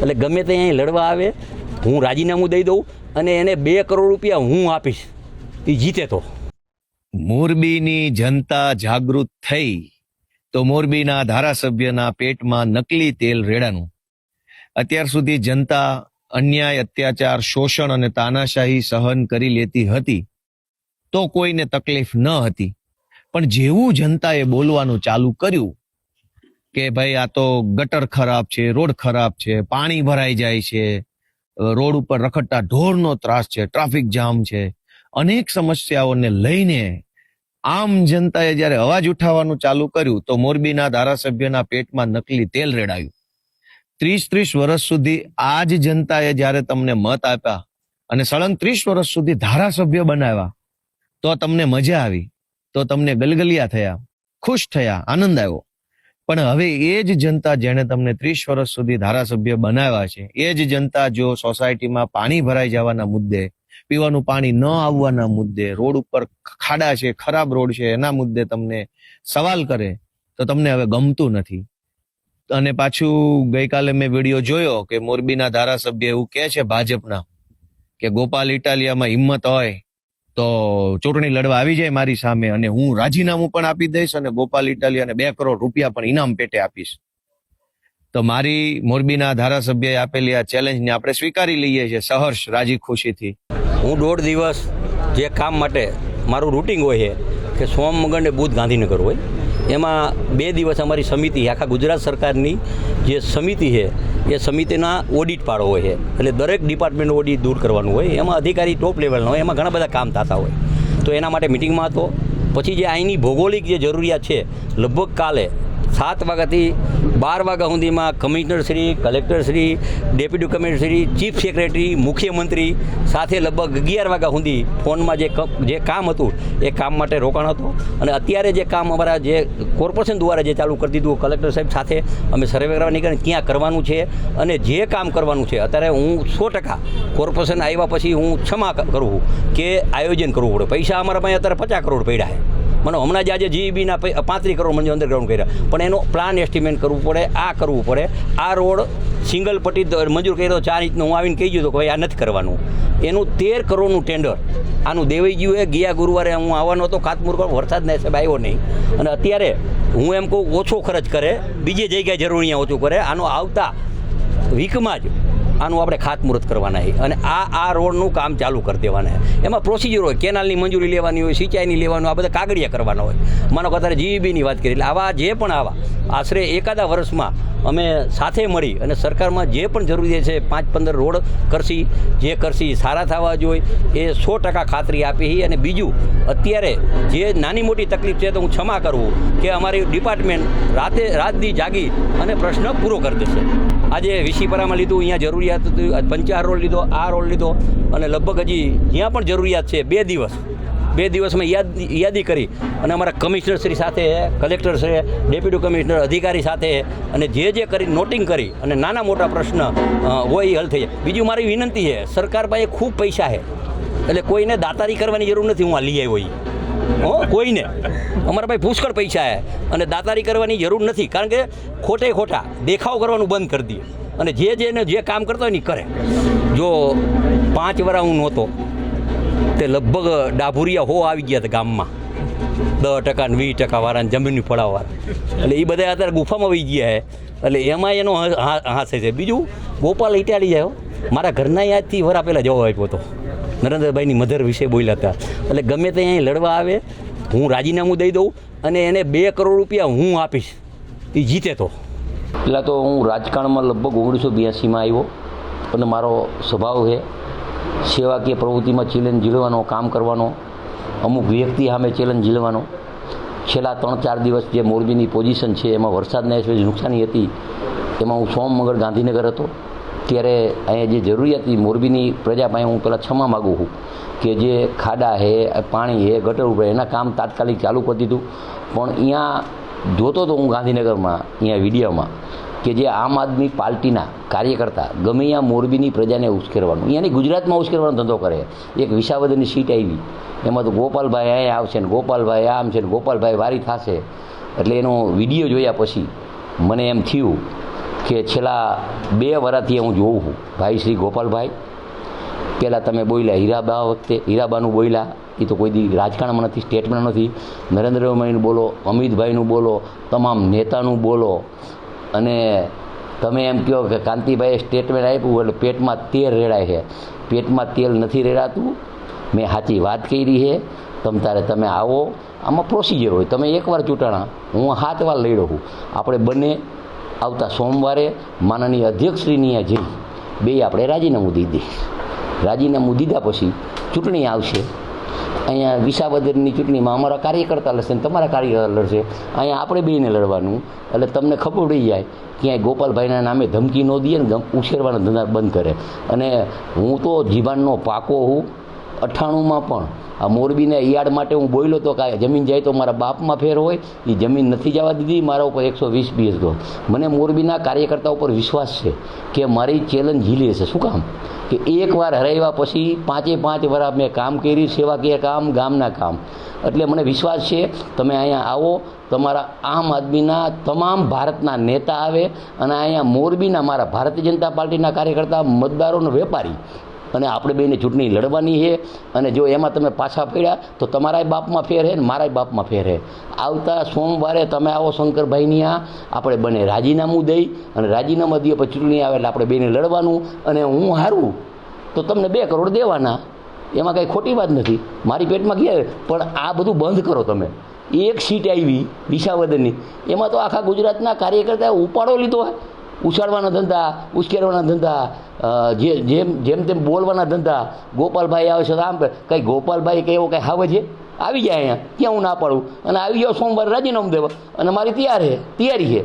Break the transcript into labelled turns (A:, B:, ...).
A: એટલે ગમે તે અહીં લડવા આવે હું રાજીનામું દઈ દઉં અને એને 2 કરોડ રૂપિયા હું આપીશ, એ જીતે તો.
B: મોરબીની જનતા જાગૃત થઈ તો મોરબીના ધારાસભ્યના પેટમાં નકલી તેલ રેડાનું. અત્યાર સુધી જનતા અન્યાય, અત્યાચાર, શોષણ અને તાનાશાહી સહન કરી લેતી હતી તો કોઈને તકલીફ ન હતી. પણ જેવું જનતાએ બોલવાનું ચાલુ કર્યું કે ભાઈ આ તો ગટર ખરાબ છે, રોડ ખરાબ છે, પાણી ભરાઈ જાય છે, રોડ ઉપર રખડતા ઢોરનો ત્રાસ છે, ટ્રાફિક જામ છે, અનેક સમસ્યાઓને લઈને આમ જનતાએ જ્યારે અવાજ ઉઠાવવાનું ચાલુ કર્યું તો મોરબીના ધારાસભ્યના પેટમાં નકલી તેલ રેડાયું. 30 વર્ષ સુધી આ જ જનતાએ જ્યારે તમને મત આપ્યા અને સળંગ 30 વર્ષ સુધી ધારાસભ્ય બનાવ્યા તો તમને મજા આવી, તો તમને ગલગલિયા થયા, ખુશ થયા, આનંદ આવ્યો. પણ હવે એ જ જનતા જેણે તમને 30 વર્ષ સુધી ધારાસભ્ય બનાવ્યા છે, એ જ જનતા જો સોસાયટીમાં પાણી ભરાઈ જવાના મુદ્દે, પીવાનું પાણી ન આવવાના મુદ્દે, રોડ ઉપર ખાડા છે, ખરાબ રોડ છે, એના મુદ્દે તમને સવાલ કરે તો તમને હવે ગમતું નથી. અને પાછું ગઈકાલે મેં વિડીયો જોયો કે મોરબીના ધારાસભ્ય એવું કહે છે ભાજપના કે ગોપાલ ઇટાલિયામાં હિંમત હોય તો ચૂંટણી લડવા આવી જાય મારી સામે અને હું રાજીનામું પણ આપી દઈશ અને ગોપાલ ઇટાલિયાને 2 કરોડ રૂપિયા પણ ઇનામ પેટે આપીશ. તો મારી મોરબીના ધારાસભ્યએ આપેલી આ ચેલેન્જને આપણે સ્વીકારી લઈએ છીએ સહર્ષ, રાજી ખુશીથી.
A: હું 1.5 દિવસ જે કામ માટે મારું રૂટિંગ હોય છે કે સોમ, મંગળ ને બુધ ગાંધીનગર હોય, એમાં 2 દિવસ અમારી સમિતિ, આખા ગુજરાત સરકારની જે સમિતિ છે એ સમિતિના ઓડિટ પાડો હોય છે. એટલે દરેક ડિપાર્ટમેન્ટ ઓડિટ દૂર કરવાનું હોય, એમાં અધિકારી ટોપ લેવલનો હોય, એમાં ઘણા બધા કામ થતા હોય. તો એના માટે મિટિંગમાં હતો. પછી જે અહીંની ભૌગોલિક જે જરૂરિયાત છે, લગભગ કાલે 7 વાગ્યાથી 12 વાગ્યા સુધીમાં કમિશનરશ્રી, કલેક્ટરશ્રી, ડેપ્યુટી કમિશનરશ્રી, ચીફ સેક્રેટરી, મુખ્યમંત્રી સાથે લગભગ 11 વાગ્યા સુધી ફોનમાં જે કામ હતું એ કામ માટે રોકાણ હતું. અને અત્યારે જે કામ અમારા જે કોર્પોરેશન દ્વારા જે ચાલુ કરી દીધું, કલેક્ટર સાહેબ સાથે અમે સર્વે કરવા નીકળીને ક્યાં કરવાનું છે અને જે કામ કરવાનું છે, અત્યારે હું 100% કોર્પોરેશન આવ્યા પછી હું ક્ષમા કરું કે આયોજન કરવું પડે. પૈસા અમારા પાસે અત્યારે 50 કરોડ પડ્યા છે. મને હમણાં જ આજે જીઈબીના 35 કરોડ મંજૂર અંડરગ્રાઉન્ડ કર્યા, પણ એનો પ્લાન એસ્ટિમેટ કરવું પડે, આ કરવું પડે. આ રોડ સિંગલ પટ્ટી મંજૂર કર્યો 4 ઇંચનો, હું આવીને કહી ગયો તો કે ભાઈ આ નથી કરવાનું. એનું 13 કરોડનું ટેન્ડર આનું દેવાઈ ગયું. ગયા ગુરુવારે હું આવવાનો હતો, ખાતમુહૂર્ત વરસાદના હિસાબે આવ્યો નહીં. અને અત્યારે હું એમ કહું ઓછો ખર્ચ કરે, બીજી જગ્યાએ જરૂર ઓછું કરે. આનો આવતા વીકમાં જ આનું આપણે ખાતમુહૂર્ત કરવાના છે અને આ રોડનું કામ ચાલુ કરી દેવાના છે. એમાં પ્રોસિજર હોય, કેનાલની મંજૂરી લેવાની હોય, સિંચાઈની લેવાનું, આ બધા કાગળિયા કરવાના હોય. માનો કે અત્યારે જીઈબીની વાત કરી, એટલે આવા જે પણ આશરે એકાદા વર્ષમાં અમે સાથે મળી અને સરકારમાં જે પણ જરૂરી છે 5-15 રોડ કરશી, જે કરશી સારા થવા જોઈએ એ 100% ખાતરી આપી. અને બીજું અત્યારે જે નાની મોટી તકલીફ છે તો હું ક્ષમા કરું કે અમારી ડિપાર્ટમેન્ટ રાતદી જાગી અને પ્રશ્ન પૂરો કરી દેશે. આજે વિશીપરામાં લીધું, અહીંયા જરૂરિયાત હતી, 55 રોડ લીધો, આ રોડ લીધો અને લગભગ હજી જ્યાં પણ જરૂરિયાત છે 2 દિવસમાં યાદી કરી અને અમારા કમિશનરશ્રી સાથે, કલેક્ટરશ્રી, ડેપ્યુટી કમિશનર, અધિકારી સાથે અને જે કરી નોટિંગ કરી અને નાના મોટા પ્રશ્ન હોય એ હલ થઈ જાય. બીજું મારી વિનંતી છે, સરકાર પાસે ખૂબ પૈસા છે એટલે કોઈને દાતારી કરવાની જરૂર નથી. હું આ લઈ આવ્યો કોઈને, અમારા પાસે પુષ્કળ પૈસા છે અને દાતારી કરવાની જરૂર નથી. કારણ કે ખોટા દેખાવ કરવાનું બંધ કરી દઈએ અને જે કામ કરતો હોય ને કરે. જો 5 વર્ષ હું નહોતો તે લગભગ ડાભુરિયા આવી ગયા હતા ગામમાં, 10% ને 20% વાળાને જમીનની ફળાવાળા. એટલે એ બધા અત્યારે ગુફામાં વહી ગયા છે. એટલે એમાં એનો હાથ છે. બીજું ગોપાલ ઇટાલી જાય, મારા ઘરના યાદથી વરા પહેલાં જવાબ આપ્યો હતો, નરેન્દ્રભાઈની મધર વિશે બોલ્યા હતા. એટલે ગમે તે અહીં લડવા આવે હું રાજીનામું દઈ દઉં અને એને 2 કરોડ રૂપિયા હું આપીશ, એ જીતે તો. પહેલાં તો હું રાજકારણમાં લગભગ 1982માં આવ્યો અને મારો સ્વભાવ છે સેવાકીય પ્રવૃત્તિમાં ચેલેન્જ ઝીલવાનો, કામ કરવાનો, અમુક વ્યક્તિ સામે ચેલેન્જ ઝીલવાનો. છેલ્લા 3-4 દિવસ જે મોરબીની પોઝિશન છે એમાં વરસાદના હિસાબે નુકસાની હતી, એમાં હું સોમ, મંગળ ગાંધીનગર હતો. ત્યારે અહીંયા જે જરૂરિયાત હતી મોરબીની પ્રજા પાસે હું પહેલાં ક્ષમા માગું છું કે જે ખાડા છે, પાણી છે, ગટર ઉપર એના કામ તાત્કાલિક ચાલુ કરી દીધું. પણ અહીંયા જોતો હતો હું ગાંધીનગરમાં અહીંયા વિડીયોમાં કે જે આમ આદમી પાર્ટીના કાર્યકર્તા ગમે ત્યાં મોરબીની પ્રજાને ઉશ્કેરવાનું, અહીંયાની ગુજરાતમાં ઉશ્કેરવાનો ધંધો કરે. એક વિસાવદરની સીટ આવી, એમાં તો ગોપાલભાઈ અહીંયા આવશે ને ગોપાલભાઈ આમ છે ને ગોપાલભાઈ વારી થશે. એટલે એનો વિડીયો જોયા પછી મને એમ થયું કે છેલ્લા 2 વર્ષથી હું જોઉં છું ભાઈ શ્રી ગોપાલભાઈ, પહેલાં તમે બોલ્યા હીરાબા વખતે, હીરાબાનું બોલ્યા, એ તો કોઈ દી રાજકારણમાં નથી, સ્ટેટમાં નથી. નરેન્દ્રભાઈનું બોલો, અમિતભાઈનું બોલો, તમામ નેતાનું બોલો, અને તમે એમ કહો કે કાંતિભાઈએ સ્ટેટમેન્ટ આપ્યું એટલે પેટમાં તેલ રેડાય છે. પેટમાં તેલ નથી રેડાતું. મેં સાચી વાત કરી છે. તમે આવો, આમાં પ્રોસિજર હોય. તમે એકવાર ચૂંટાણા, હું 7 વાર લડ્યો છું. આપણે બંને આવતા સોમવારે માનનીય અધ્યક્ષશ્રીની અહીંયા જઈ બે આપણે રાજીનામું દીધી. રાજીનામું દીધા પછી ચૂંટણી આવશે. અહીંયા વિસાવદરની ચૂંટણીમાં અમારા કાર્યકર્તા લડશે ને તમારા કાર્યકર્તા લડશે. અહીંયા આપણે બેને લડવાનું. એટલે તમને ખબર પડી જાય ક્યાંય ગોપાલભાઈના નામે ધમકી ન દે ને ઉછેરવાના ધંધા બંધ કરે. અને હું તો જીવાનનો પાકો હું. 98માં પણ આ મોરબીને યાર્ડ માટે હું બોલ્યો તો કે જમીન જાય તો મારા બાપમાં ફેર હોય. એ જમીન નથી જવા દીધી. મારા ઉપર 120 બીએસ દો. મને મોરબીના કાર્યકર્તા ઉપર વિશ્વાસ છે કે મારી ચેલેન્જ ઝીલી હશે. શું કામ કે એકવાર હરાવ્યા પછી 5 વર્ષ મેં કામ કર્યું, સેવાકીય કામ, ગામના કામ. એટલે મને વિશ્વાસ છે તમે અહીંયા આવો, તમારા આમ આદમીના તમામ ભારતના નેતા આવે અને અહીંયા મોરબીના મારા ભારતીય જનતા પાર્ટીના કાર્યકર્તા, મતદારોનો વેપારી, અને આપણે બેને ચૂંટણી લડવાની છે. અને જો એમાં તમે પાછા પડ્યા તો તમારાય બાપમાં ફેર છે ને મારાય બાપમાં ફેર છે. આવતા સોમવારે તમે આવો શંકરભાઈની આપણે બંને રાજીનામું દઈ અને રાજીનામા દઈએ પછી ચૂંટણી આવે એટલે આપણે બેને લડવાનું. અને હું હારું તો તમને 2 કરોડ દેવાના. એમાં કંઈ ખોટી વાત નથી. મારી પેટમાં ગયા પણ આ બધું બંધ કરો તમે. 1 સીટ આવી વિસાવદરની, એમાં તો આખા ગુજરાતના કાર્યકર્તાએ ઉપાડો લીધો હોય. ઉછાળવાના ધંધા, ઉશ્કેરવાના ધંધા, જેમ તેમ બોલવાના ધંધા. ગોપાલભાઈ આવે છે તો આમ કંઈ ગોપાલભાઈ કંઈ એવો કંઈ હાવે છે? આવી જાય અહીંયા, ક્યાં હું ના પાડું. અને આવી જાઓ સોમવારે રાજીનામું દેવા, અને મારી તૈયારી છે.